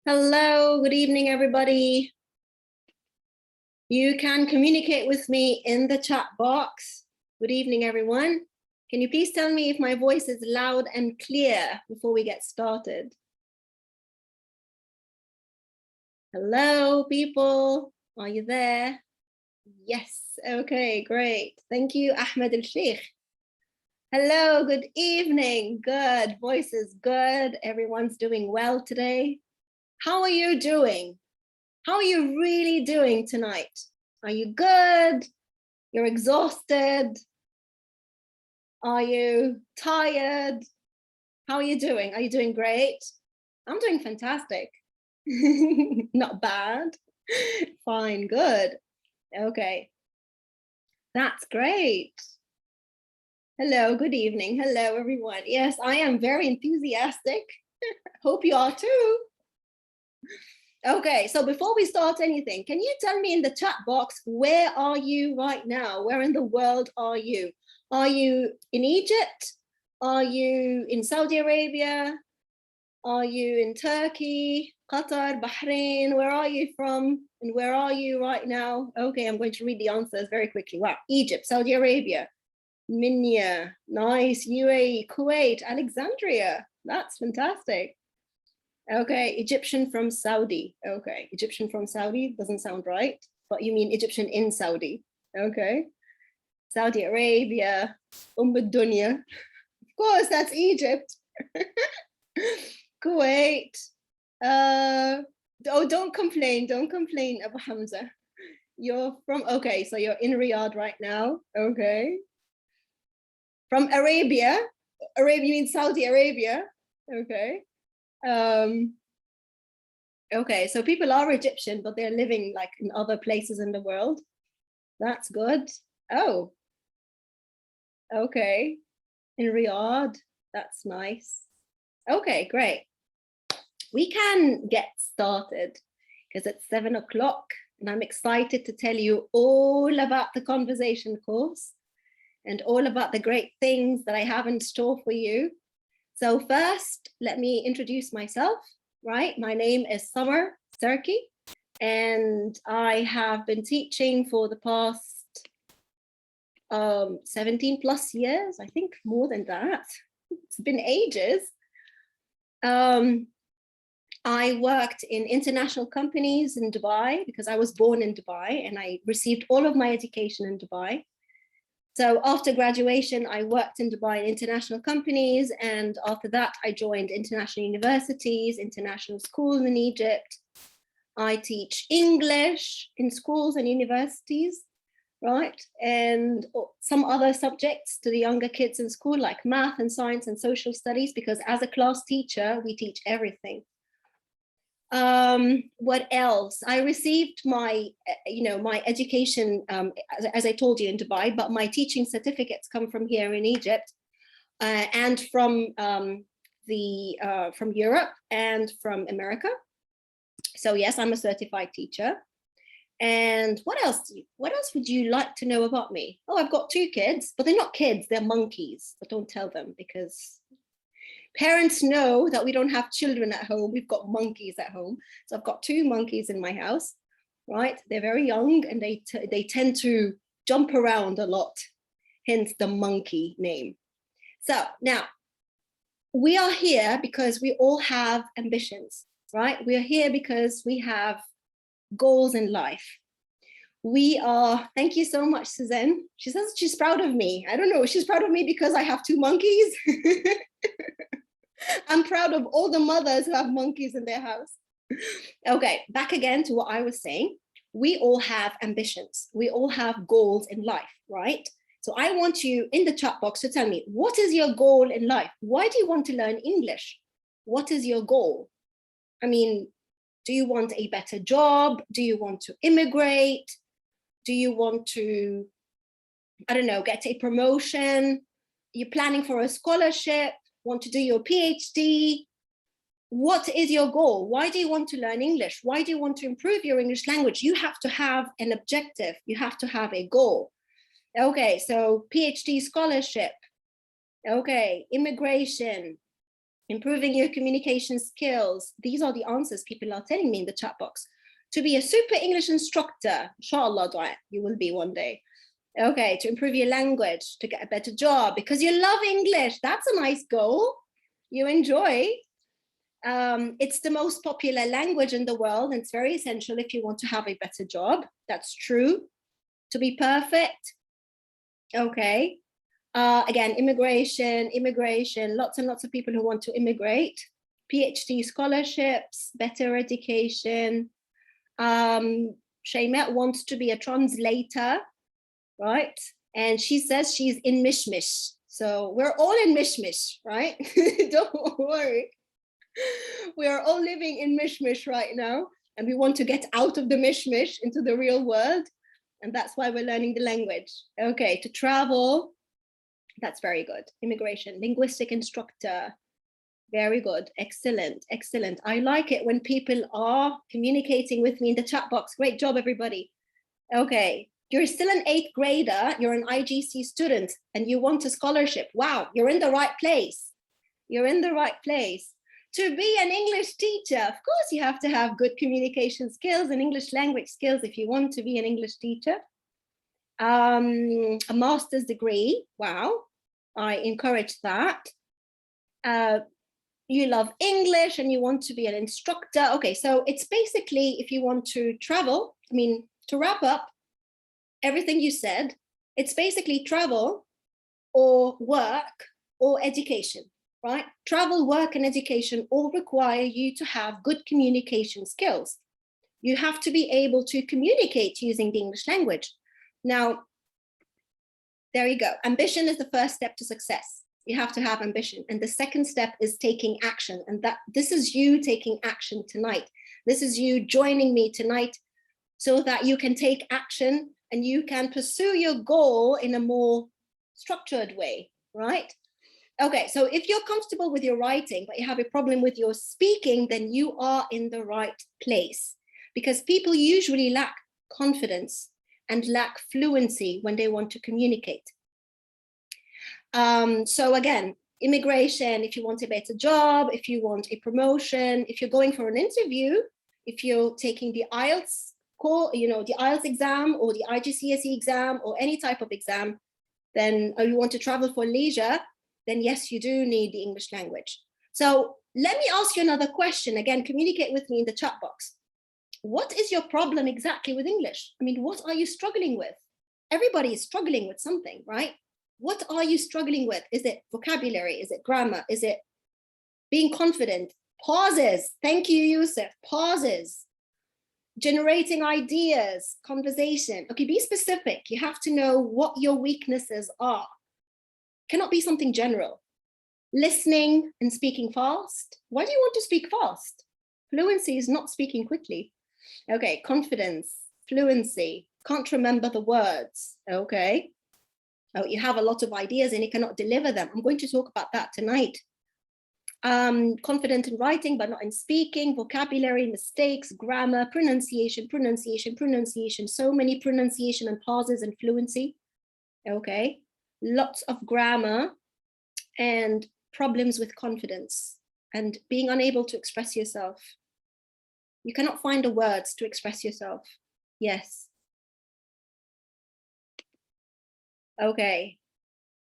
Hello, good evening, everybody. You can communicate with me in the chat box. Good evening, everyone. Can you please tell me if my voice is loud and clear before we get started? Hello, people. Are you there? Yes. Okay, great. Thank you, Ahmed al-Sheikh. Hello, good evening. Good. Voice is good. Everyone's doing well today. How are you doing? How are you really doing tonight? Are you good? You're exhausted? Are you tired? How are you doing? Are you doing great? I'm doing fantastic. Not bad. Fine, good. Okay. That's great. Hello, good evening. Hello, everyone. Yes, I am very enthusiastic. Hope you are too. Okay, so before we start anything, can you tell me in the chat box, where are you right now? Where in the world are you? Are you in Egypt? Are you in Saudi Arabia? Are you in Turkey, Qatar, Bahrain? Where are you from? And where are you right now? Okay, I'm going to read the answers very quickly. Wow, Egypt, Saudi Arabia, Minya, nice, UAE, Kuwait, Alexandria. That's fantastic. Okay, Egyptian from Saudi. Okay, Egyptian from Saudi doesn't sound right, but you mean Egyptian in Saudi. Okay, Saudi Arabia, Dunya. Of course, that's Egypt. Kuwait. Oh, don't complain, Abu Hamza. You're from, okay, so you're in Riyadh right now. Okay. From Arabia. Arabia means Saudi Arabia. Okay. Okay, so people are Egyptian, but they're living like in other places in the world. That's good. Oh, okay. In Riyadh, that's nice. Okay, great. We can get started because it's 7 o'clock and I'm excited to tell you all about the conversation course and all about the great things that I have in store for you. So first, let me introduce myself, right? My name is Samar Sarky, and I have been teaching for the past 17 plus years, I think more than that. It's been ages. I worked in international companies in Dubai because I was born in Dubai and I received all of my education in Dubai. So after graduation, I worked in Dubai in international companies. And after that, I joined international universities, international schools in Egypt. I teach English in schools and universities, right? And some other subjects to the younger kids in school, like math and science and social studies, because as a class teacher, we teach everything. What else? I received my, my education, as I told you, in Dubai, but my teaching certificates come from here in Egypt and from Europe and from America. So yes, I'm a certified teacher. And what else would you like to know about me? Oh, I've got 2 kids, but they're not kids, they're monkeys, but don't tell them because parents know that we don't have children at home. We've got monkeys at home. So I've got 2 monkeys in my house, right? They're very young and they tend to jump around a lot, hence the monkey name. So now we are here because we all have ambitions, right? We are here because we have goals in life. We are, thank you so much, Suzanne. She says she's proud of me. I don't know, she's proud of me because I have 2 monkeys. I'm proud of all the mothers who have monkeys in their house. Okay, back again to what I was saying. We all have ambitions. We all have goals in life, right? So I want you in the chat box to tell me, what is your goal in life? Why do you want to learn English? What is your goal? I mean, do you want a better job? Do you want to immigrate? Do you want to, I don't know, get a promotion? You're planning for a scholarship? Want to do your PhD? What is your goal? Why do you want to learn English? Why do you want to improve your English language? You have to have an objective. You have to have a goal. Okay, so PhD scholarship. Okay, immigration. improving your communication skills. These are the answers people are telling me in the chat box. To be a super English instructor, inshallah, you will be one day. Okay, to improve your language, to get a better job because you love English. That's a nice goal. You enjoy. It's the most popular language in the world, and it's very essential if you want to have a better job. That's true. To be perfect. Okay. Again, immigration, lots and lots of people who want to immigrate, PhD scholarships, better education. Shaymet wants to be a translator, right? And she says she's in mishmish. So we're all in mishmish, right? Don't worry. We are all living in mishmish right now, and we want to get out of the mishmish into the real world. And that's why we're learning the language. Okay, to travel. That's very good. Immigration, linguistic instructor. Very good. Excellent. Excellent. I like it when people are communicating with me in the chat box. Great job, everybody. Okay. You're still an 8th grader. You're an IGC student and you want a scholarship. Wow. You're in the right place. You're in the right place. To be an English teacher, of course, you have to have good communication skills and English language skills if you want to be an English teacher. A master's degree. Wow, I encourage that. You love English and you want to be an instructor. Okay, so it's basically if you want to travel, I mean, to wrap up everything you said, it's basically travel or work or education, right? Travel, work, and education all require you to have good communication skills. You have to be able to communicate using the English language. Now, there you go. Ambition is the first step to success. You have to have ambition. And the second step is taking action. And this is you taking action tonight. This is you joining me tonight so that you can take action and you can pursue your goal in a more structured way, right? Okay, so if you're comfortable with your writing, but you have a problem with your speaking, then you are in the right place because people usually lack confidence and lack fluency when they want to communicate. So again, immigration, if you want a better job, if you want a promotion, if you're going for an interview, if you're taking the IELTS call, you know, the IELTS exam or the IGCSE exam or any type of exam, then or you want to travel for leisure, then yes, you do need the English language. So let me ask you another question. Again, communicate with me in the chat box. What is your problem exactly with English? I mean, what are you struggling with? Everybody is struggling with something, right? What are you struggling with? Is it vocabulary? Is it grammar? Is it being confident? Pauses. Thank you, Yusuf. Pauses. Generating ideas, conversation. Okay, be specific. You have to know what your weaknesses are. Cannot be something general. Listening and speaking fast. Why do you want to speak fast? Fluency is not speaking quickly. Okay, confidence, fluency, can't remember the words. Okay. Oh, you have a lot of ideas and you cannot deliver them. I'm going to talk about that tonight. Confident in writing, but not in speaking, vocabulary, mistakes, grammar, pronunciation. So many pronunciation and pauses and fluency. Okay. Lots of grammar and problems with confidence and being unable to express yourself. You cannot find the words to express yourself. Yes. Okay.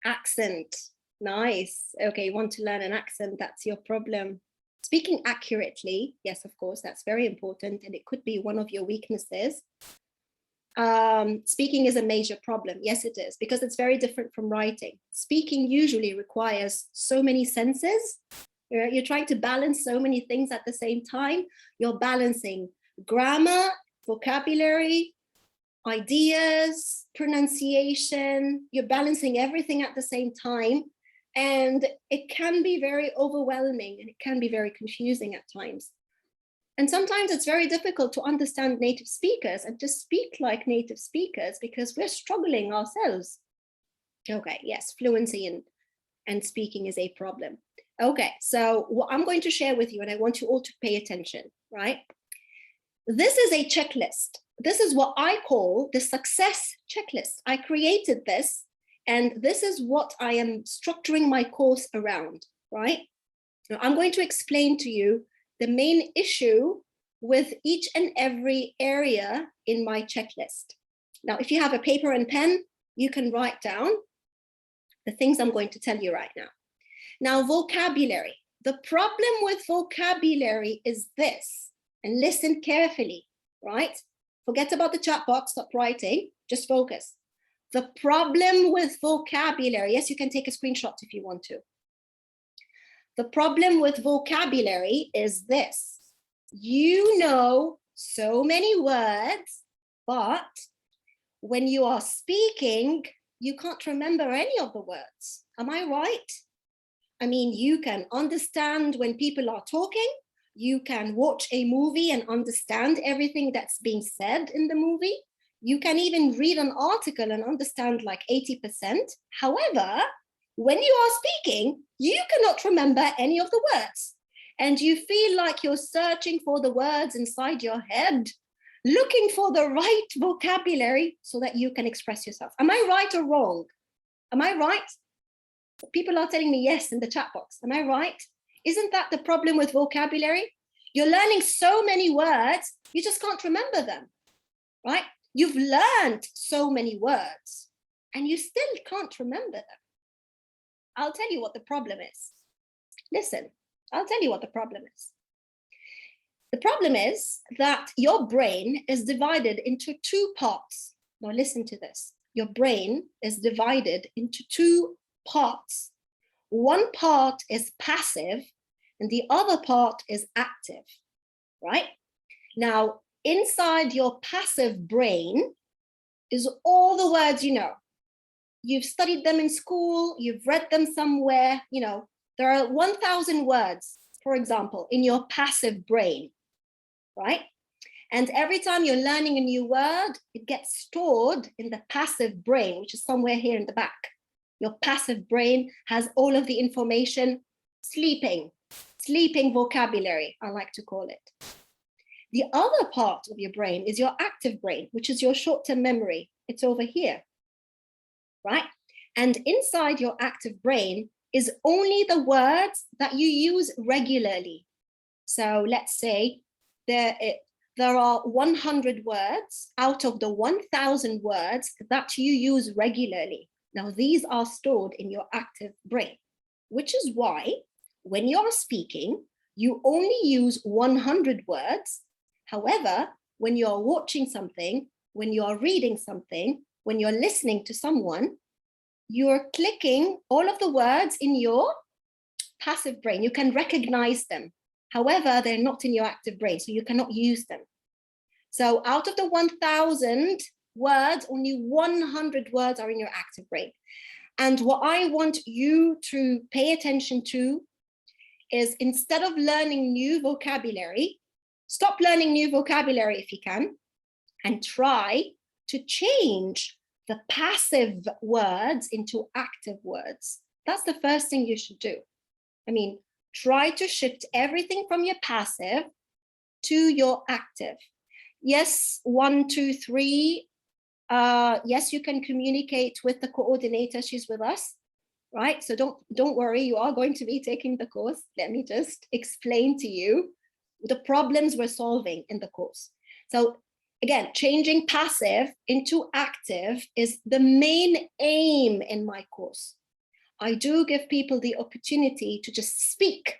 Accent. Nice. Okay, you want to learn an accent, that's your problem. Speaking accurately, yes, of course, that's very important, and it could be one of your weaknesses. Speaking is a major problem. Yes, it is, because it's very different from writing. Speaking usually requires so many senses. You're trying to balance so many things at the same time. You're balancing grammar, vocabulary, ideas, pronunciation. You're balancing everything at the same time. And it can be very overwhelming and it can be very confusing at times. And sometimes it's very difficult to understand native speakers and to speak like native speakers because we're struggling ourselves. Okay, yes, fluency and speaking is a problem. Okay, so what I'm going to share with you, and I want you all to pay attention, right? This is a checklist. This is what I call the success checklist. I created this, and this is what I am structuring my course around, right? Now, I'm going to explain to you the main issue with each and every area in my checklist. Now, if you have a paper and pen, you can write down the things I'm going to tell you right now. Now, vocabulary. The problem with vocabulary is this, and listen carefully, right? Forget about the chat box, stop writing, just focus. The problem with vocabulary, yes, you can take a screenshot if you want to. The problem with vocabulary is this. You know so many words, but when you are speaking, you can't remember any of the words. Am I right? I mean, you can understand when people are talking. You can watch a movie and understand everything that's being said in the movie. You can even read an article and understand like 80%. However, when you are speaking, you cannot remember any of the words. And you feel like you're searching for the words inside your head, looking for the right vocabulary so that you can express yourself. Am I right or wrong? Am I right? People are telling me yes in the chat box. Am I right? Isn't that the problem with vocabulary? You're learning so many words, you just can't remember them, right? You've learned so many words and you still can't remember them. I'll tell you what the problem is. Listen, I'll tell you what the problem is. The problem is that your brain is divided into two parts. Now listen to this. Your brain is divided into two parts. One part is passive and the other part is active, right? Now, inside your passive brain is all the words you know. You've studied them in school, you've read them somewhere, you know, there are 1,000 words, for example, in your passive brain, right? And every time you're learning a new word, it gets stored in the passive brain, which is somewhere here in the back. Your passive brain has all of the information, sleeping vocabulary, I like to call it. The other part of your brain is your active brain, which is your short-term memory. It's over here, right? And inside your active brain is only the words that you use regularly. So let's say there are 100 words out of the 1,000 words that you use regularly. Now, these are stored in your active brain, which is why when you're speaking, you only use 100 words. However, when you're watching something, when you're reading something, when you're listening to someone, you're clicking all of the words in your passive brain. You can recognize them. However, they're not in your active brain, so you cannot use them. So out of the 1,000 words, only 100 words are in your active brain. And what I want you to pay attention to is, instead of learning new vocabulary, stop learning new vocabulary if you can, and try to change the passive words into active words. That's the first thing you should do. I mean, try to shift everything from your passive to your active. Yes, 1, 2, 3. Yes, you can communicate with the coordinator. She's with us, right? So don't worry, you are going to be taking the course. Let me just explain to you the problems we're solving in the course. So again, changing passive into active is the main aim in my course. I do give people the opportunity to just speak,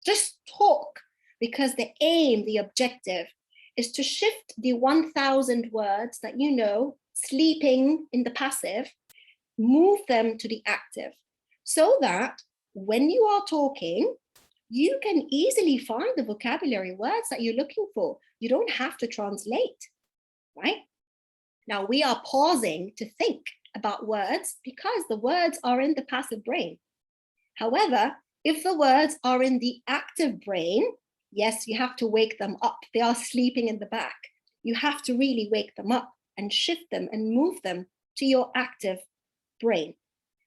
just talk, because the aim, the objective, is to shift the 1,000 words that you know, sleeping in the passive, move them to the active, so that when you are talking, you can easily find the vocabulary words that you're looking for. You don't have to translate, right? Now, we are pausing to think about words because the words are in the passive brain. However, if the words are in the active brain, yes, you have to wake them up. They are sleeping in the back. You have to really wake them up and shift them and move them to your active brain.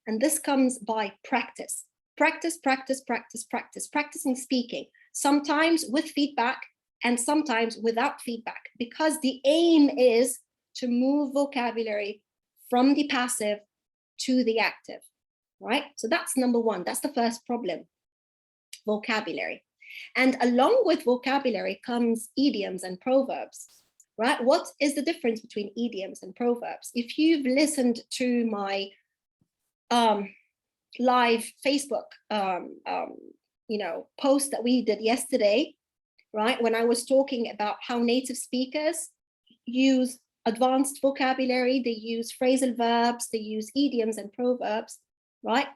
And this comes by practice. Practice, practice, practice, practice, practicing speaking, sometimes with feedback and sometimes without feedback, because the aim is to move vocabulary from the passive to the active, right? So that's number one. That's the first problem. vocabulary. And along with vocabulary comes idioms and proverbs, right? What is the difference between idioms and proverbs? If you've listened to my live Facebook post that we did yesterday, right, when I was talking about how native speakers use advanced vocabulary, they use phrasal verbs, they use idioms and proverbs, right?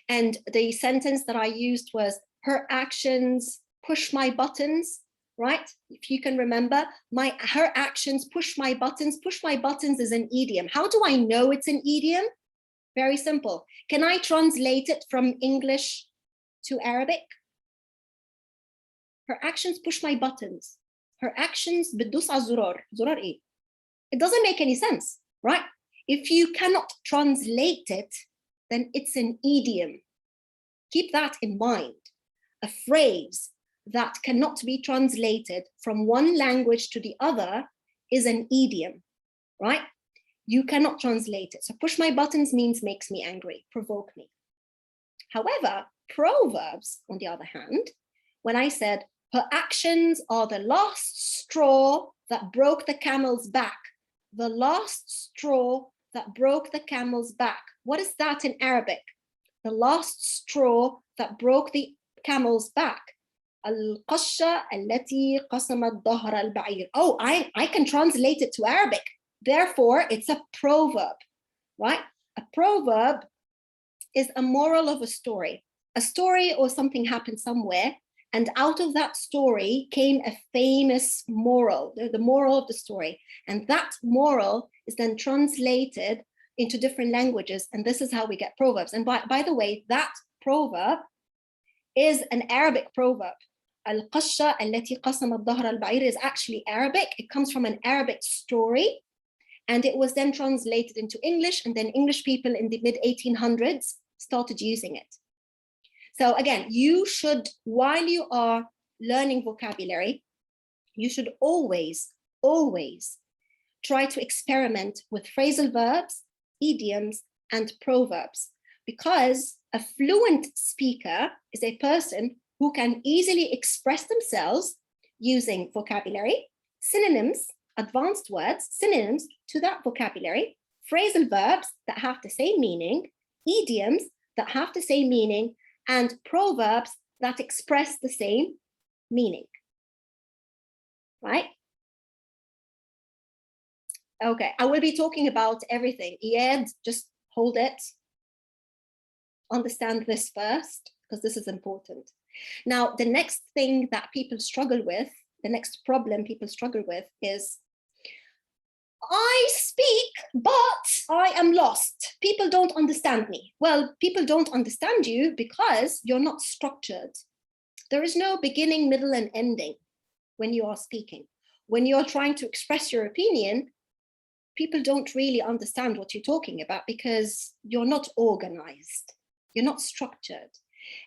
And the sentence that I used was, her actions push my buttons, right? If you can remember, her actions push my buttons. Push my buttons is an idiom. How do I know it's an idiom? Very simple. Can I translate it from English to Arabic? Her actions push my buttons. Her actions بتدوس على الزرار. زرار إيه? It doesn't make any sense, right? If you cannot translate it, then it's an idiom. Keep that in mind. A phrase that cannot be translated from one language to the other is an idiom, right? You cannot translate it. So push my buttons means makes me angry, provoke me. However, proverbs, on the other hand, when I said, her actions are the last straw that broke the camel's back, the last straw that broke the camel's back. What is that in Arabic? The last straw that broke the camel's back. القشة التي قسمت ظهر البعير. Oh, I can translate it to Arabic. Therefore, it's a proverb, right? A proverb is a moral of a story. A story or something happened somewhere, and out of that story came a famous moral, the moral of the story. And that moral is then translated into different languages. And this is how we get proverbs. And by the way, that proverb is an Arabic proverb. Al-Qasha allati qasamat dhahr al-ba'ir is actually Arabic. It comes from an Arabic story. And it was then translated into English. And then English people in the mid-1800s started using it. So again, you should, while you are learning vocabulary, you should always try to experiment with phrasal verbs, idioms, and proverbs, because a fluent speaker is a person who can easily express themselves using vocabulary, synonyms, advanced words, synonyms to that vocabulary, phrasal verbs that have the same meaning, idioms that have the same meaning, and proverbs that express the same meaning, right? Okay, I will be talking about everything. Iyad, just hold it. Understand this first, because this is important. Now, the next thing that people struggle with, the next problem people struggle with is, I speak, but I am lost. People don't understand me. Well, people don't understand you because you're not structured. There is no beginning, middle, and ending when you are speaking. When you're trying to express your opinion, people don't really understand what you're talking about because you're not organized. You're not structured.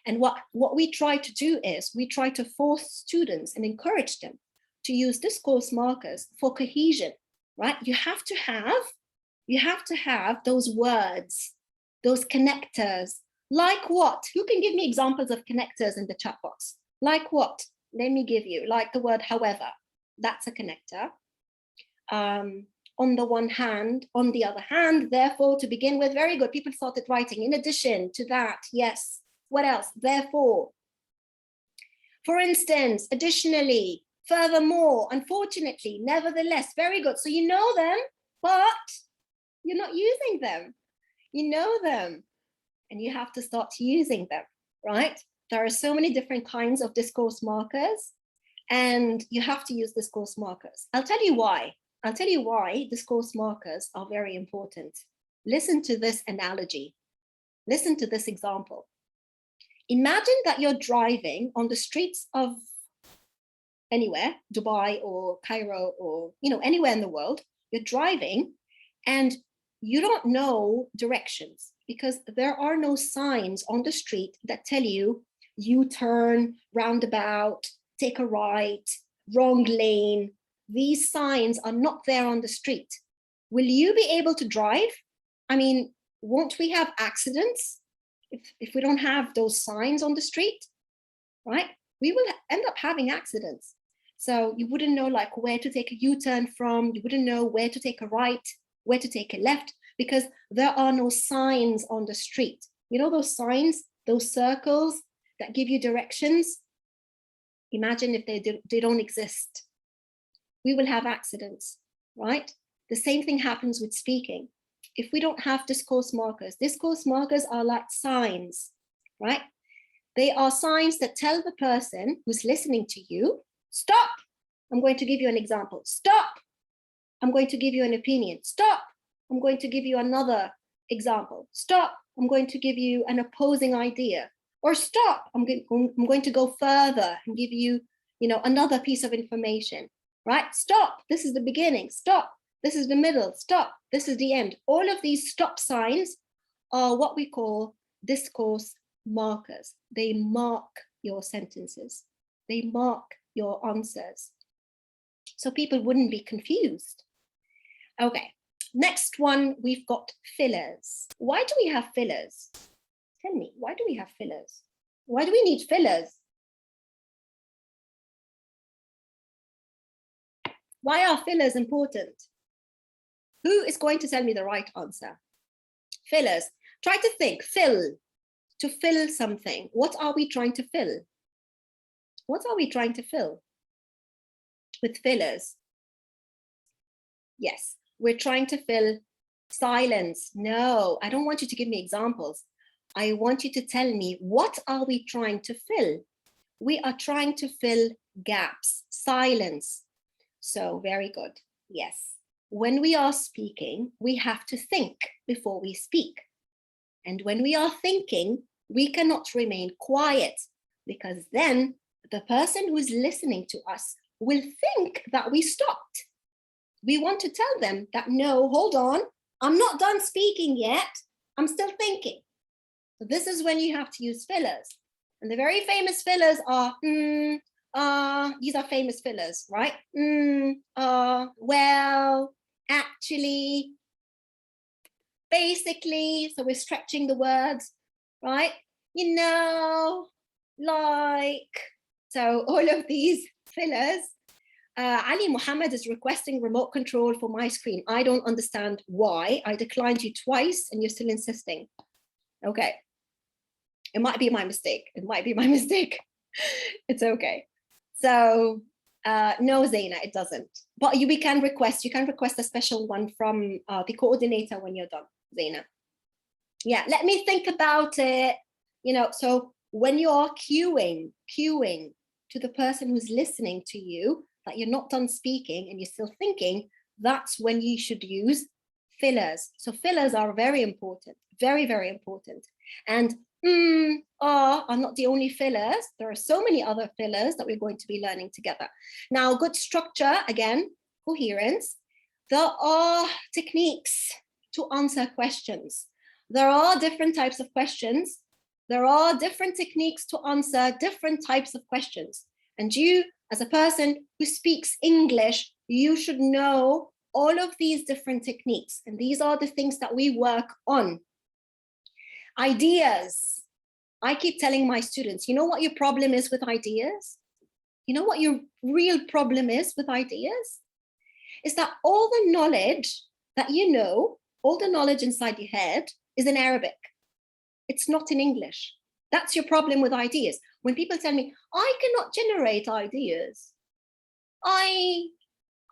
And what we try to do is we try to force students and encourage them to use discourse markers for cohesion. Right? You have to have those words, those connectors. Like what? Who can give me examples of connectors in the chat box? Like what? Let me give you, like the word however, that's a connector. On the one hand, on the other hand, therefore, to begin with, very good. People started writing. In addition to that, yes. What else? Therefore. For instance, additionally, furthermore, unfortunately, nevertheless, very good. So you know them, but you're not using them. You know them, and you have to start using them, right? There are so many different kinds of discourse markers, and you have to use discourse markers. I'll tell you why. I'll tell you why discourse markers are very important. Listen to this analogy. Listen to this example. Imagine that you're driving on the streets of anywhere, Dubai or Cairo or anywhere in the world. You're driving and you don't know directions because there are no signs on the street that tell you U-turn, roundabout, take a right, wrong lane. These signs are not there on the street. Will you be able to drive? I mean, won't we have accidents? if we don't have those signs on the street, right, we will end up having accidents. So you wouldn't know like where to take a U-turn from, you wouldn't know where to take a right, where to take a left, because there are no signs on the street. You know those signs, those circles that give you directions? Imagine if they don't exist. We will have accidents, right? The same thing happens with speaking. If we don't have discourse markers are like signs, right? They are signs that tell the person who's listening to you, stop. I'm going to give you an example. Stop. I'm going to give you an opinion. Stop. I'm going to give you another example. Stop. I'm going to give you an opposing idea. Or stop. I'm going to go further and give you, another piece of information, right? Stop. This is the beginning. Stop. This is the middle. Stop. This is the end. All of these stop signs are what we call discourse markers. They mark your sentences. They mark your answers. So people wouldn't be confused. Okay, next one, we've got fillers. Why do we have fillers? Tell me, why do we have fillers? Why do we need fillers? Why are fillers important? Who is going to tell me the right answer? Fillers. Try to think. Fill. To fill something. What are we trying to fill? What are we trying to fill with fillers? Yes, we're trying to fill silence. No, I don't want you to give me examples. I want you to tell me, what are we trying to fill? We are trying to fill gaps, silence. So very good. Yes. When we are speaking, we have to think before we speak. And when we are thinking, we cannot remain quiet, because then the person who is listening to us will think that we stopped. We want to tell them that, no, hold on, I'm not done speaking yet. I'm still thinking. So this is when you have to use fillers. And the very famous fillers are, these are famous fillers, right? Well, actually, basically, so we're stretching the words, right? Like, so all of these fillers. Ali Muhammad is requesting remote control for my screen. I don't understand why. I declined you twice and you're still insisting. Okay. It might be my mistake. It might be my mistake. It's okay. So no, Zaina, it doesn't. But we can request, a special one from the coordinator when you're done, Zaina. Yeah, let me think about it. So when you are cueing to the person who's listening to you, that you're not done speaking and you're still thinking, that's when you should use fillers. So fillers are very important, very, very important. And are not the only fillers. There are so many other fillers that we're going to be learning together. Now, good structure, again, coherence. There are techniques to answer questions. There are different types of questions. There are different techniques to answer different types of questions. And you, as a person who speaks English, you should know all of these different techniques. And these are the things that we work on. Ideas. I keep telling my students, you know what your problem is with ideas? You know what your real problem is with ideas? Is that all the knowledge that you know, all the knowledge inside your head is in Arabic. It's not in English. That's your problem with ideas. When people tell me, I cannot generate ideas, I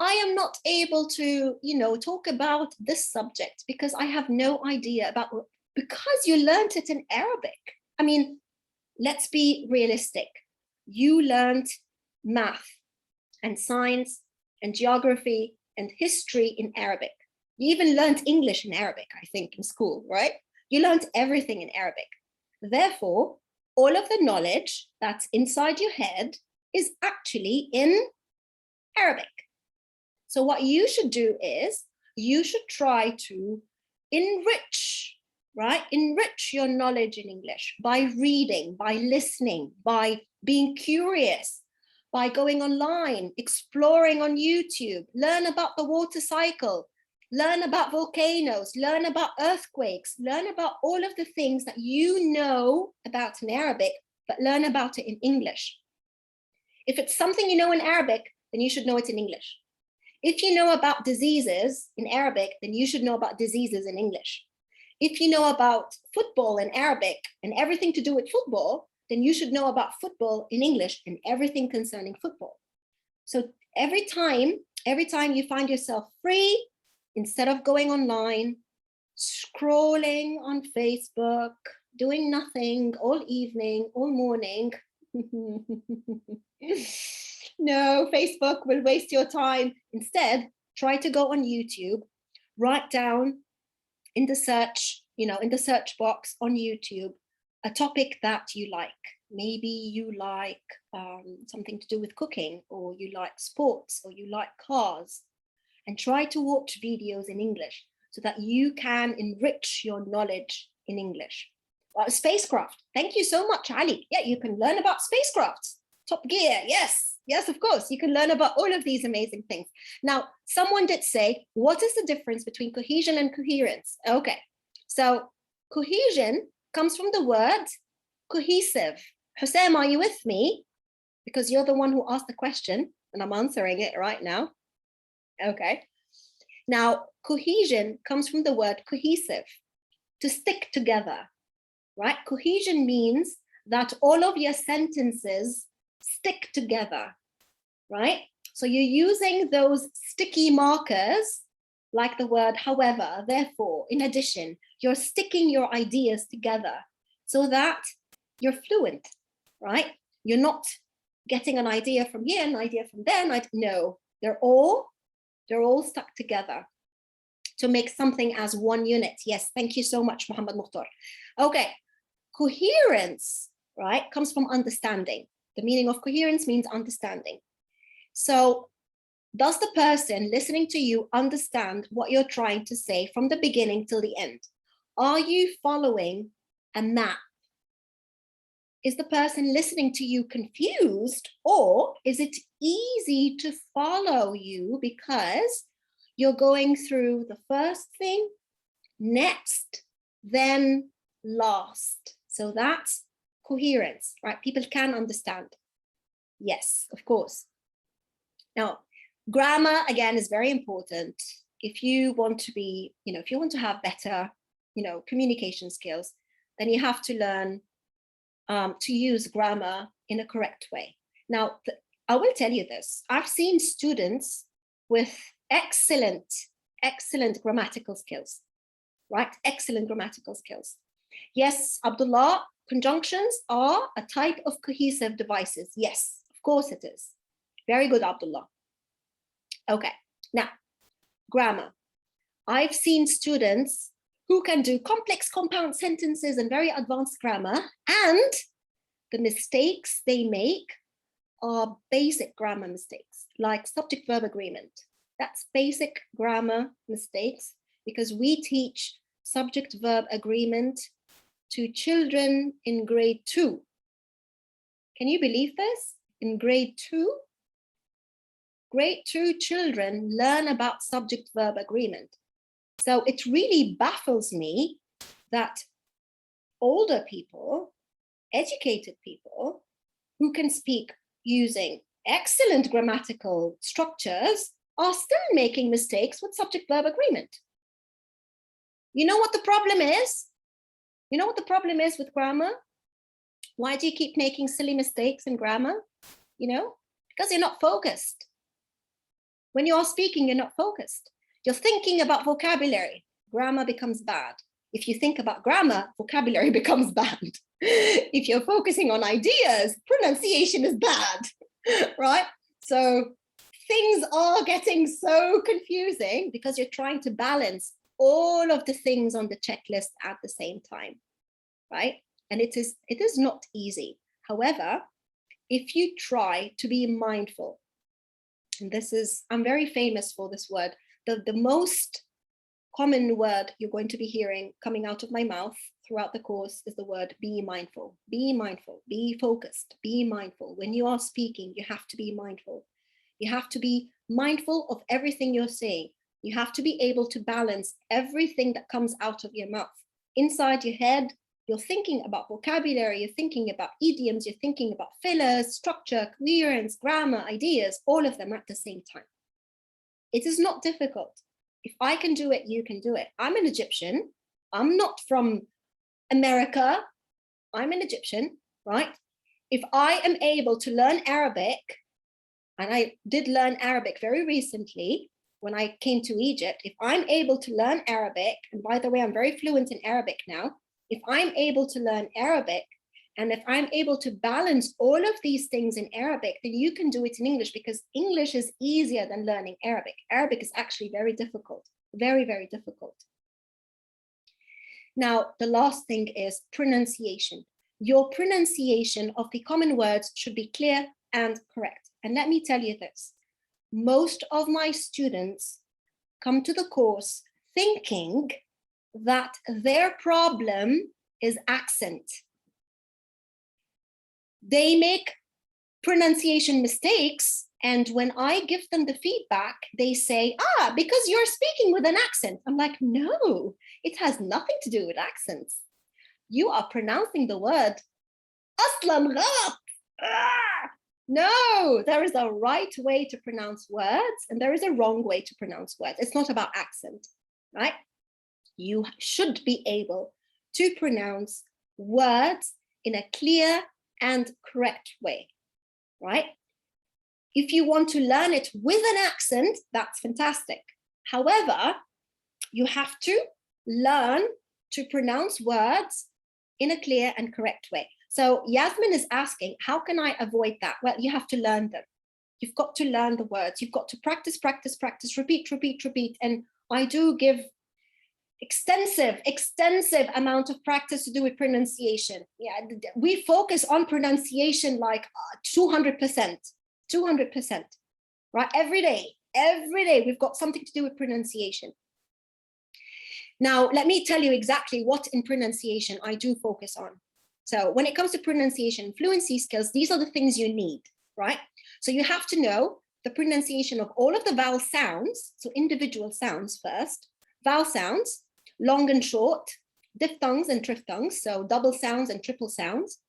am not able to, talk about this subject because I have no idea about, because you learned it in Arabic. I mean, let's be realistic. You learned math and science and geography and history in Arabic. You even learned English in Arabic, I think, in school, right? You learned everything in Arabic. Therefore, all of the knowledge that's inside your head is actually in Arabic. So what you should do is you should try to enrich, right? Enrich your knowledge in English by reading, by listening, by being curious, by going online, exploring on YouTube, learn about the water cycle, learn about volcanoes, learn about earthquakes, learn about all of the things that you know about in Arabic, but learn about it in English. If it's something you know in Arabic, then you should know it in English. If you know about diseases in Arabic, then you should know about diseases in English. If you know about football in Arabic and everything to do with football, then you should know about football in English and everything concerning football. So every time you find yourself free, instead of going online, scrolling on Facebook, doing nothing all evening, all morning, no, Facebook will waste your time. Instead, try to go on YouTube, write down in the search, in the search box on YouTube, a topic that you like. Maybe you like something to do with cooking, or you like sports, or you like cars, and try to watch videos in English so that you can enrich your knowledge in English. Spacecraft. Thank you so much, Ali. Yeah, you can learn about spacecrafts. Top Gear. Yes, of course. You can learn about all of these amazing things. Now, someone did say, what is the difference between cohesion and coherence? Okay, so cohesion comes from the word cohesive. Hussein, are you with me? Because you're the one who asked the question and I'm answering it right now. Okay. Now, cohesion comes from the word cohesive, to stick together, right? Cohesion means that all of your sentences stick together, right? So you're using those sticky markers, like the word however, therefore, in addition, you're sticking your ideas together so that you're fluent, right? You're not getting an idea from here, an idea from there. No, they're all stuck together to make something as one unit. Yes, thank you so much, Muhammad Mukhtar. Okay, coherence, right, comes from understanding. The meaning of coherence means understanding. So does the person listening to you understand what you're trying to say from the beginning till the end? Are you following a map? Is the person listening to you confused, or is it easy to follow you because you're going through the first thing, next, then last? So that's coherence, right? People can understand. Yes, of course. Now, grammar, again, is very important. If you want to be, if you want to have better, communication skills, then you have to learn to use grammar in a correct way. Now, I will tell you this. I've seen students with excellent grammatical skills, right? Excellent grammatical skills. Yes, Abdullah, conjunctions are a type of cohesive devices. Yes, of course it is. Very good, Abdullah. Okay, now, grammar. I've seen students who can do complex compound sentences and very advanced grammar, and the mistakes they make are basic grammar mistakes, like subject-verb agreement. That's basic grammar mistakes, because we teach subject-verb agreement to children in grade 2. Can you believe this? In grade 2? Grade 2 children learn about subject-verb agreement. So it really baffles me that older people, educated people, who can speak using excellent grammatical structures are still making mistakes with subject-verb agreement. You know what the problem is? You know what the problem is with grammar? Why do you keep making silly mistakes in grammar? Because you're not focused. When you are speaking, you're not focused. You're thinking about vocabulary. Grammar becomes bad. If you think about grammar, vocabulary becomes bad. If you're focusing on ideas, pronunciation is bad, right? So things are getting so confusing because you're trying to balance all of the things on the checklist at the same time, right? And it is not easy. However, if you try to be mindful, and I'm very famous for this word, the most common word you're going to be hearing coming out of my mouth throughout the course is the word be mindful. Be mindful, be focused, be mindful. When you are speaking, you have to be mindful. You have to be mindful of everything you're saying. You have to be able to balance everything that comes out of your mouth. Inside your head, you're thinking about vocabulary, you're thinking about idioms, you're thinking about fillers, structure, coherence, grammar, ideas, all of them at the same time. It is not difficult. If I can do it, you can do it. I'm an Egyptian. I'm not from America. I'm an Egyptian, right? If I am able to learn Arabic, and I did learn Arabic very recently when I came to Egypt, if I'm able to learn Arabic, and by the way, I'm very fluent in Arabic now, if I'm able to learn Arabic, and if I'm able to balance all of these things in Arabic, then you can do it in English, because English is easier than learning Arabic. Arabic is actually very difficult, very, very difficult. Now, the last thing is pronunciation. Your pronunciation of the common words should be clear and correct. And let me tell you this, most of my students come to the course thinking that their problem is accent. They make pronunciation mistakes, and when I give them the feedback, they say, because you're speaking with an accent. I'm like, no, it has nothing to do with accents. You are pronouncing the word aslan ghalat. No, there is a right way to pronounce words, and there is a wrong way to pronounce words. It's not about accent, right? You should be able to pronounce words in a clear and correct way, right? If you want to learn it with an accent, that's fantastic. However, you have to learn to pronounce words in a clear and correct way. So Yasmin is asking, how can I avoid that? Well, you have to learn them. You've got to learn the words. You've got to practice, practice, practice, repeat, repeat, repeat. And I do give extensive amount of practice to do with pronunciation. Yeah, we focus on pronunciation like 200%, right? Every day we've got something to do with pronunciation. Now, let me tell you exactly what in pronunciation I do focus on. So when it comes to pronunciation, fluency skills, these are the things you need, right? So you have to know the pronunciation of all of the vowel sounds, so individual sounds first, vowel sounds, long and short, diphthongs and triphthongs, so double sounds and triple sounds,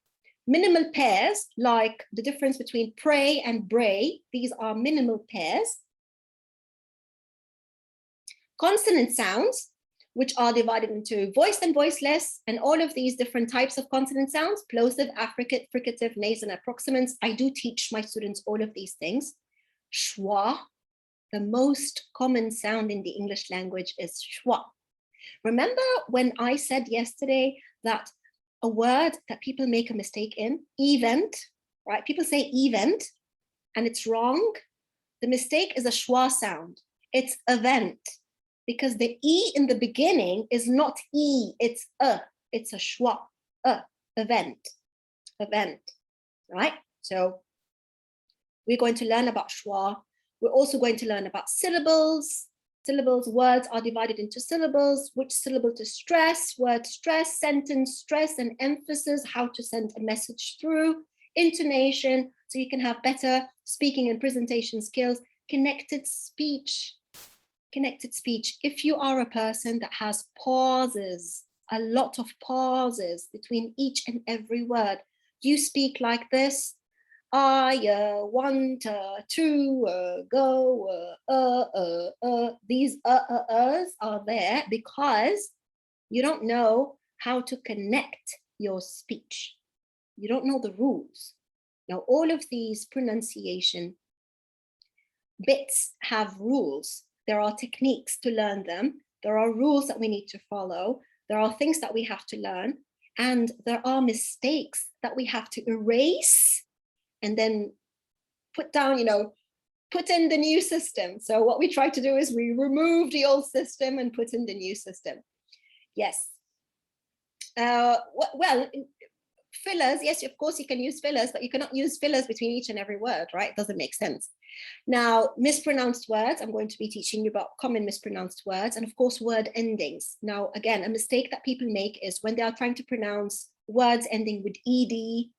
minimal pairs, like the difference between pray and bray, these are minimal pairs, consonant sounds, which are divided into voiced and voiceless, and all of these different types of consonant sounds, plosive, affricate, fricative, nasal, approximants. I do teach my students all of these things. Schwa, the most common sound in the English language is schwa. Remember when I said yesterday that a word that people make a mistake in, event, right? People say event, and it's wrong. The mistake is a schwa sound. It's event, because the E in the beginning is not E, it's a schwa, event, right? So we're going to learn about schwa. We're also going to learn about syllables. Syllables, words are divided into syllables, which syllable to stress, word stress, sentence stress and emphasis, how to send a message through, intonation, so you can have better speaking and presentation skills, connected speech. If you are a person that has pauses, a lot of pauses between each and every word, you speak like this. I want to go. These are there because you don't know how to connect your speech. You don't know the rules. Now, all of these pronunciation bits have rules. There are techniques to learn them. There are rules that we need to follow. There are things that we have to learn. And there are mistakes that we have to erase and then put down, put in the new system. So what we try to do is we remove the old system and put in the new system. Yes. Well, fillers, yes, of course you can use fillers, but you cannot use fillers between each and every word, right? It doesn't make sense. Now, mispronounced words, I'm going to be teaching you about common mispronounced words, and of course, word endings. Now, again, a mistake that people make is when they are trying to pronounce words ending with ed,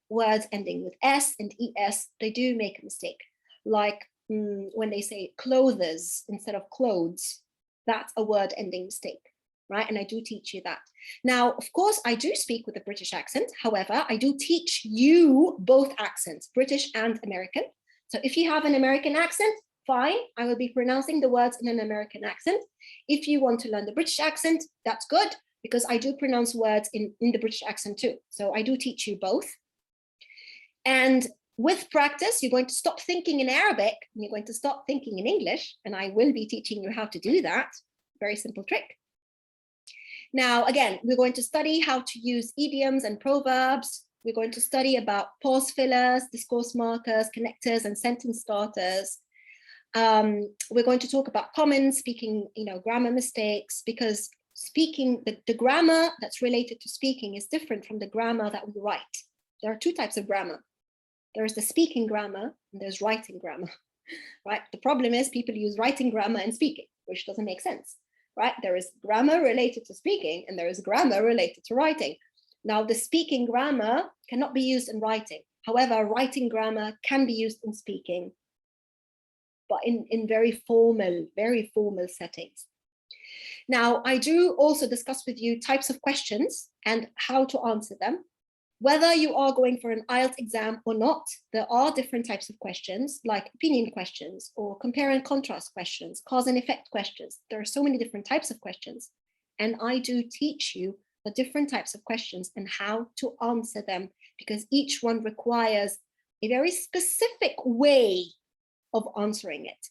words ending with s and es, they do make a mistake. Like when they say clothes instead of clothes, that's a word ending mistake, right? And I do teach you that. Now, of course, I do speak with a British accent. However, I do teach you both accents, British and American. So if you have an American accent, fine, I will be pronouncing the words in an American accent. If you want to learn the British accent, that's good, because I do pronounce words in the British accent too. So I do teach you both. And with practice, you're going to stop thinking in Arabic and you're going to start thinking in English. And I will be teaching you how to do that. Very simple trick. Now, again, we're going to study how to use idioms and proverbs. We're going to study about pause fillers, discourse markers, connectors, and sentence starters. We're going to talk about common speaking, grammar mistakes, because speaking, the grammar that's related to speaking is different from the grammar that we write. There are two types of grammar. There's the speaking grammar and there's writing grammar, right? The problem is people use writing grammar and speaking, which doesn't make sense, right? There is grammar related to speaking and there is grammar related to writing. Now, the speaking grammar cannot be used in writing. However, writing grammar can be used in speaking, but in very formal settings. Now, I do also discuss with you types of questions and how to answer them. Whether you are going for an IELTS exam or not, there are different types of questions, like opinion questions or compare and contrast questions, cause and effect questions. There are so many different types of questions. And I do teach you the different types of questions and how to answer them, because each one requires a very specific way of answering it.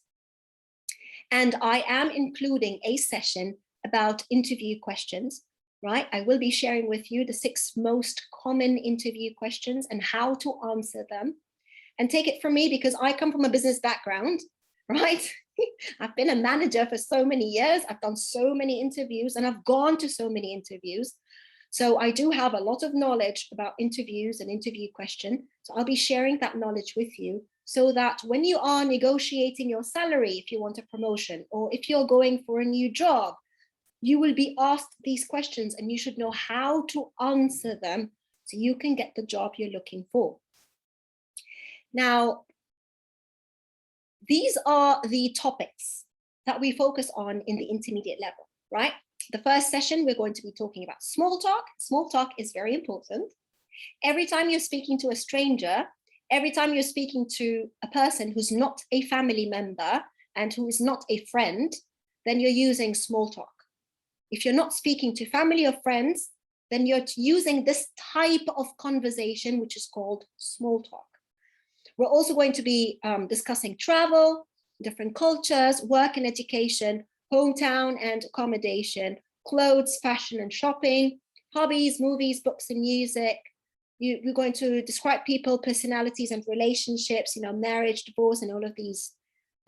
And I am including a session about interview questions, right? I will be sharing with you the 6 most common interview questions and how to answer them. And take it from me, because I come from a business background, right? I've been a manager for so many years. I've done so many interviews and I've gone to so many interviews. So I do have a lot of knowledge about interviews and interview question. So I'll be sharing that knowledge with you, so that when you are negotiating your salary, if you want a promotion, or if you're going for a new job, you will be asked these questions and you should know how to answer them so you can get the job you're looking for. Now, these are the topics that we focus on in the intermediate level, right? The first session, we're going to be talking about small talk. Small talk is very important. Every time you're speaking to a stranger, every time you're speaking to a person who's not a family member and who is not a friend, then you're using small talk. If you're not speaking to family or friends, then you're using this type of conversation, which is called small talk. We're also going to be discussing travel, different cultures, work and education, hometown and accommodation, clothes, fashion and shopping, hobbies, movies, books and music. We're going to describe people, personalities and relationships, marriage, divorce, and all of these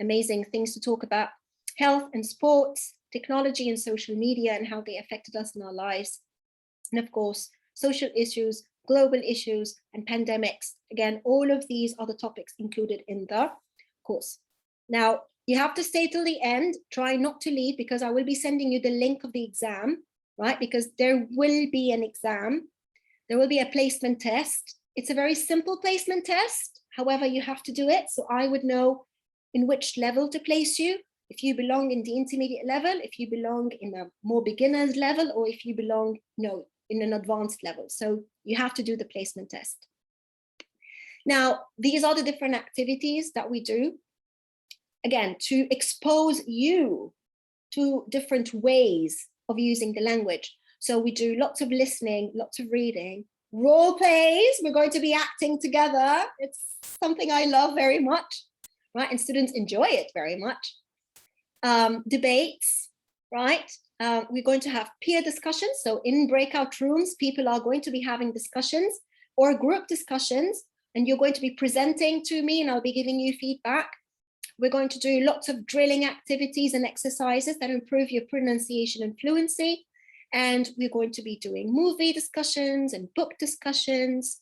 amazing things to talk about. Health and sports, technology and social media and how they affected us in our lives. And of course, social issues, global issues, and pandemics. Again, all of these are the topics included in the course. Now, you have to stay till the end. Try not to leave, because I will be sending you the link of the exam, right? Because there will be an exam. There will be a placement test. It's a very simple placement test. However, you have to do it. So I would know in which level to place you. If you belong in the intermediate level, if you belong in a more beginner's level, or if you belong, in an advanced level. So you have to do the placement test. Now, these are the different activities that we do, again, to expose you to different ways of using the language. So we do lots of listening, lots of reading, role plays. We're going to be acting together. It's something I love very much, right? And students enjoy it very much. Debates, right? We're going to have peer discussions. So in breakout rooms, people are going to be having discussions or group discussions, and you're going to be presenting to me and I'll be giving you feedback. We're going to do lots of drilling activities and exercises that improve your pronunciation and fluency. And we're going to be doing movie discussions and book discussions.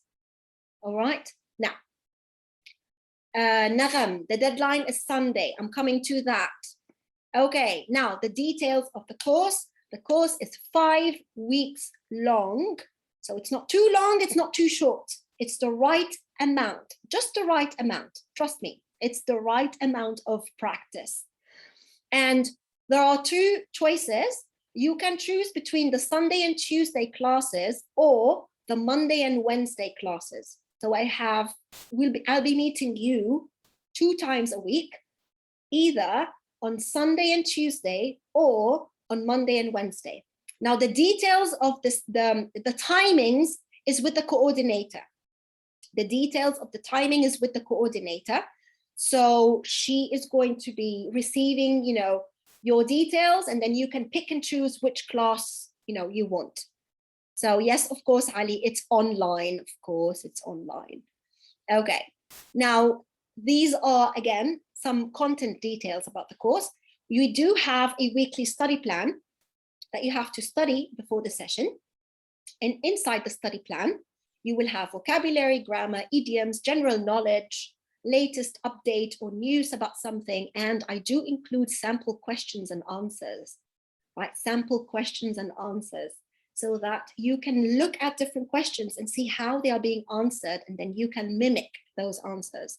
All right, now, Nagam, the deadline is Sunday. I'm coming to that. Okay, now the details of the course. The course is 5 weeks long. So it's not too long, it's not too short. It's the right amount, just the right amount. Trust me, It's the right amount of practice. And there are two choices. You can choose between the Sunday and Tuesday classes or the Monday and Wednesday classes. So I'll be meeting you 2 times a week, either on Sunday and Tuesday or on Monday and Wednesday. Now, the details of this, the timings is with the coordinator. The details of the timing is with the coordinator. So she is going to be receiving, your details, and then you can pick and choose which class, you want. So yes, of course, Ali, it's online. Of course, it's online. Okay. Now, these are, again, some content details about the course. You do have a weekly study plan that you have to study before the session. And inside the study plan, you will have vocabulary, grammar, idioms, general knowledge, latest update or news about something. And I do include sample questions and answers, right? Sample questions and answers, so that you can look at different questions and see how they are being answered, and then you can mimic those answers.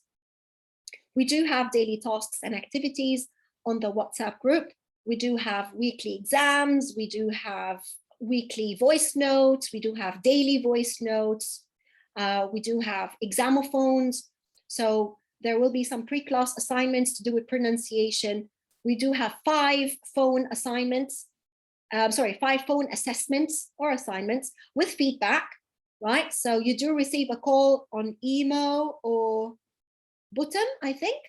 We do have daily tasks and activities on the WhatsApp group. We do have weekly exams. We do have weekly voice notes. We do have daily voice notes. We do have examophones. So there will be some pre-class assignments to do with pronunciation. We do have 5 phone assignments, 5 phone assessments or assignments with feedback, right? So you do receive a call on email or button, I think,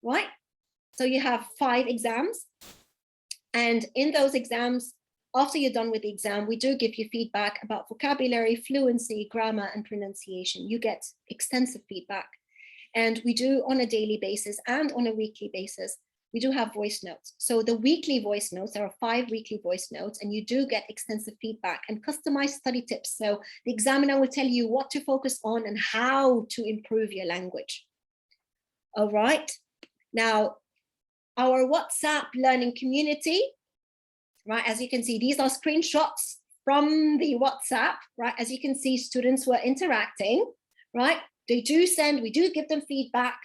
right? So you have 5 exams. And in those exams, after you're done with the exam, we do give you feedback about vocabulary, fluency, grammar, and pronunciation. You get extensive feedback. And we do, on a daily basis and on a weekly basis, we do have voice notes. So the weekly voice notes, there are 5 weekly voice notes, and you do get extensive feedback and customized study tips. So the examiner will tell you what to focus on and how to improve your language. All right. Now, our WhatsApp learning community, right? As you can see, these are screenshots from the WhatsApp, right? As you can see, students were interacting, right? We do give them feedback.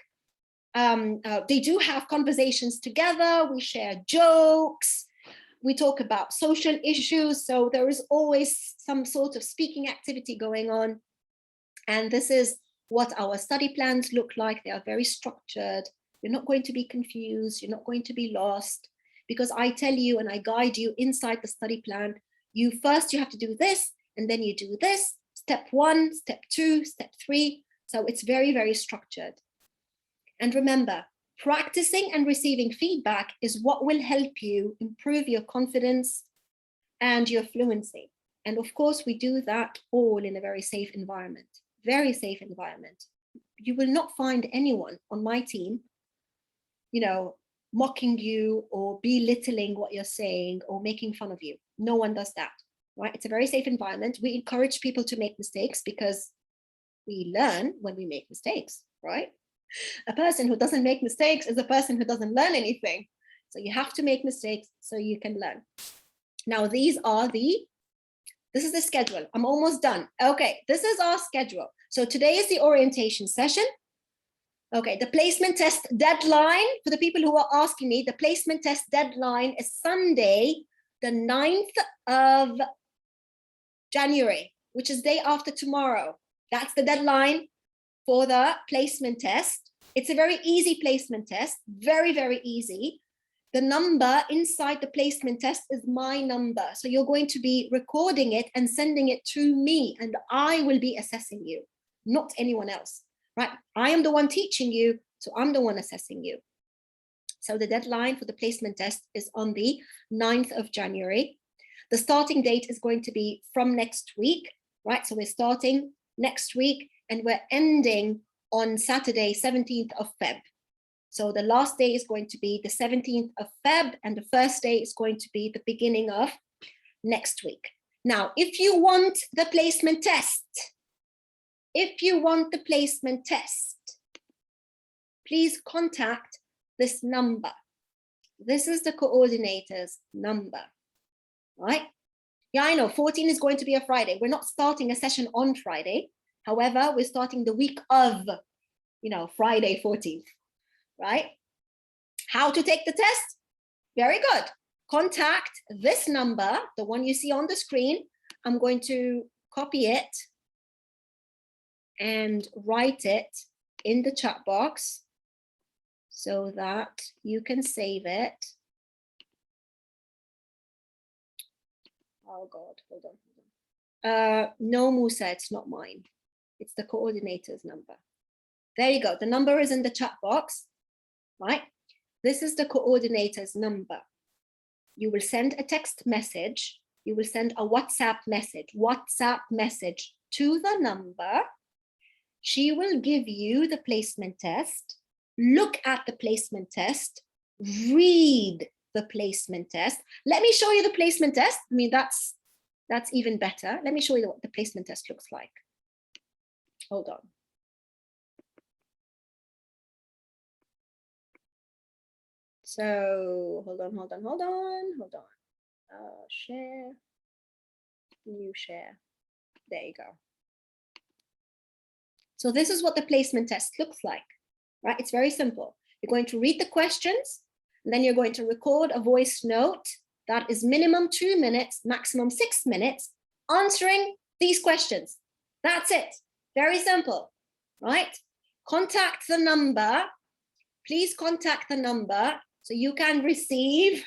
They do have conversations together. We share jokes. We talk about social issues. So there is always some sort of speaking activity going on. And this is what our study plans look like. They are very structured. You're not going to be confused. You're not going to be lost, because I tell you and I guide you inside the study plan. You have to do this, and then you do this, step 1, step 2, step 3. So it's very, very structured. And remember, practicing and receiving feedback is what will help you improve your confidence and your fluency. And of course, we do that all in a very safe environment, very safe environment. You will not find anyone on my team, mocking you or belittling what you're saying or making fun of you. No one does that, right? It's a very safe environment. We encourage people to make mistakes because we learn when we make mistakes, right? A person who doesn't make mistakes is a person who doesn't learn anything. So you have to make mistakes so you can learn. Now, this is the schedule. I'm almost done. Okay, this is our schedule. So today is the orientation session. Okay, the placement test deadline, for the people who are asking me, the placement test deadline is Sunday, the 9th of January, which is day after tomorrow. That's the deadline for the placement test. It's a very easy placement test, very, very easy. The number inside the placement test is my number. So you're going to be recording it and sending it to me, and I will be assessing you, not anyone else, right? I am the one teaching you, so I'm the one assessing you. So the deadline for the placement test is on the 9th of January. The starting date is going to be from next week, right? So we're starting next week and we're ending on Saturday, 17th of Feb. So the last day is going to be the 17th of Feb, and the first day is going to be the beginning of next week. Now, if you want the placement test, please contact this number. This is the coordinator's number, right? Yeah, I know 14 is going to be a Friday. We're not starting a session on Friday. However, we're starting the week of, Friday 14th. right? How to take the test? Very good. Contact this number, the one you see on the screen. I'm going to copy it and write it in the chat box so that you can save it. Oh God, hold on. No, Musa, it's not mine. It's the coordinator's number. There you go. The number is in the chat box, right? This is the coordinator's number. You will send a text message. You will send a WhatsApp message to the number. She will give you the placement test. Look at the placement test. Read the placement test. Let me show you the placement test. I mean, that's even better. Let me show you what the placement test looks like. Hold on. So hold on. Share, new share. There you go. So this is what the placement test looks like, right? It's very simple. You're going to read the questions, and then you're going to record a voice note that is minimum 2 minutes, maximum 6 minutes, answering these questions. That's it. Very simple, right? Contact the number. Please contact the number so you can receive.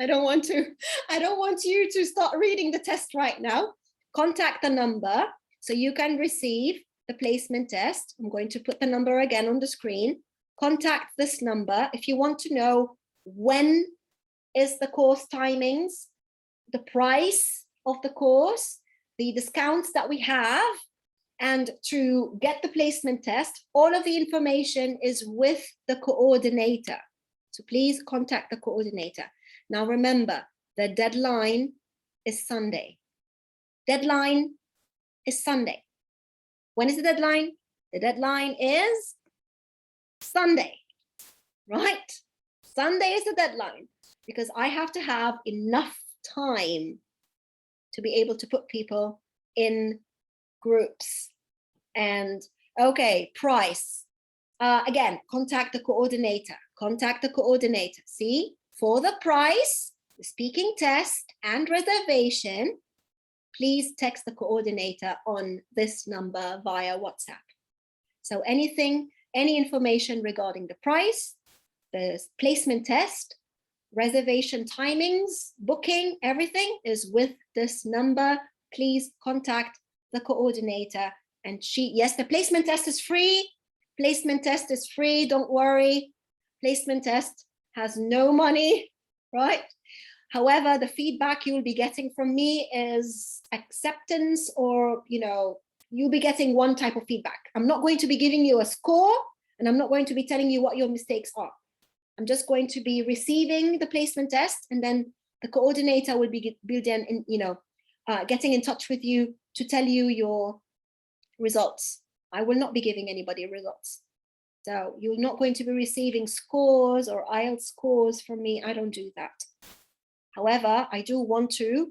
I don't want you to start reading the test right now. Contact the number so you can receive the placement test. I'm going to put the number again on the screen. Contact this number if you want to know when is the course timings, the price of the course, the discounts that we have, and to get the placement test. All of the information is with the coordinator. So please contact the coordinator. Now remember, the deadline is Sunday. Deadline is Sunday. When is the deadline? The deadline is Sunday, right? Sunday is the deadline because I have to have enough time to be able to put people in groups. And okay, price. Again, contact the coordinator. Contact the coordinator. See, for the price, the speaking test and reservation, please text the coordinator on this number via WhatsApp. So any information regarding the price, the placement test, reservation timings, booking, everything is with this number. Please contact the coordinator. And yes, the placement test is free. Placement test is free, don't worry. Placement test has no money, right? However, the feedback you will be getting from me is acceptance, or, you'll be getting one type of feedback. I'm not going to be giving you a score, and I'm not going to be telling you what your mistakes are. I'm just going to be receiving the placement test, and then the coordinator will be getting in touch with you to tell you your results. I will not be giving anybody results. So you're not going to be receiving scores or IELTS scores from me. I don't do that. However, I do want to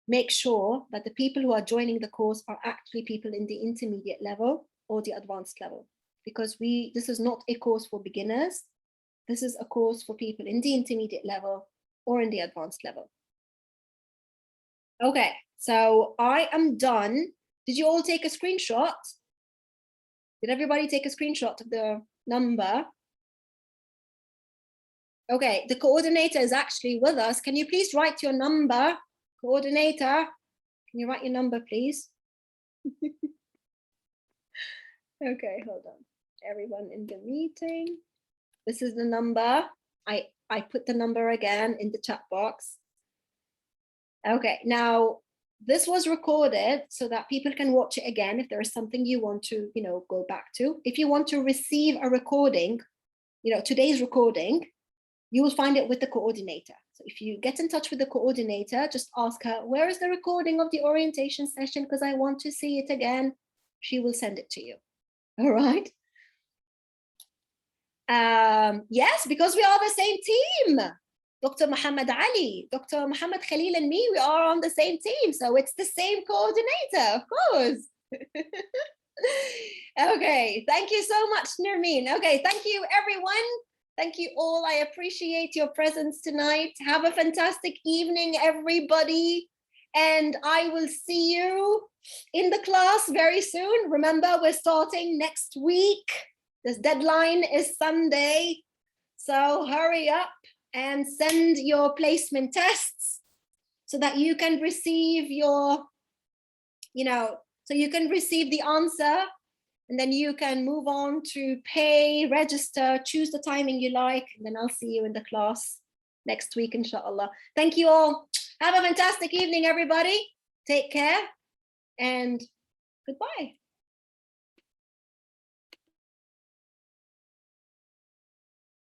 make sure that the people who are joining the course are actually people in the intermediate level or the advanced level, because this is not a course for beginners. This is a course for people in the intermediate level or in the advanced level. Okay, so I am done. Did you all take a screenshot? Did everybody take a screenshot of the number? Okay, the coordinator is actually with us. Can you please write your number? Coordinator, can you write your number, please? Okay, hold on. Everyone in the meeting. This is the number. I put the number again in the chat box. Okay, now this was recorded so that people can watch it again if there is something you want to, go back to. If you want to receive a recording, today's recording, you will find it with the coordinator. So if you get in touch with the coordinator, just ask her, where is the recording of the orientation session? Because I want to see it again. She will send it to you. All right. Yes, because we are the same team. Dr. Muhammad Ali, Dr. Muhammad Khalil and me, we are on the same team. So it's the same coordinator, of course. Okay, thank you so much, Nermeen. Okay, thank you, everyone. Thank you all. I appreciate your presence tonight. Have a fantastic evening, everybody. And I will see you in the class very soon. Remember, we're starting next week. This deadline is Sunday. So hurry up and send your placement tests so that you can receive your, so you can receive the answer, and then you can move on to pay, register, choose the timing you like, and then I'll see you in the class next week, inshallah. Thank you all. Have a fantastic evening, everybody. Take care and goodbye.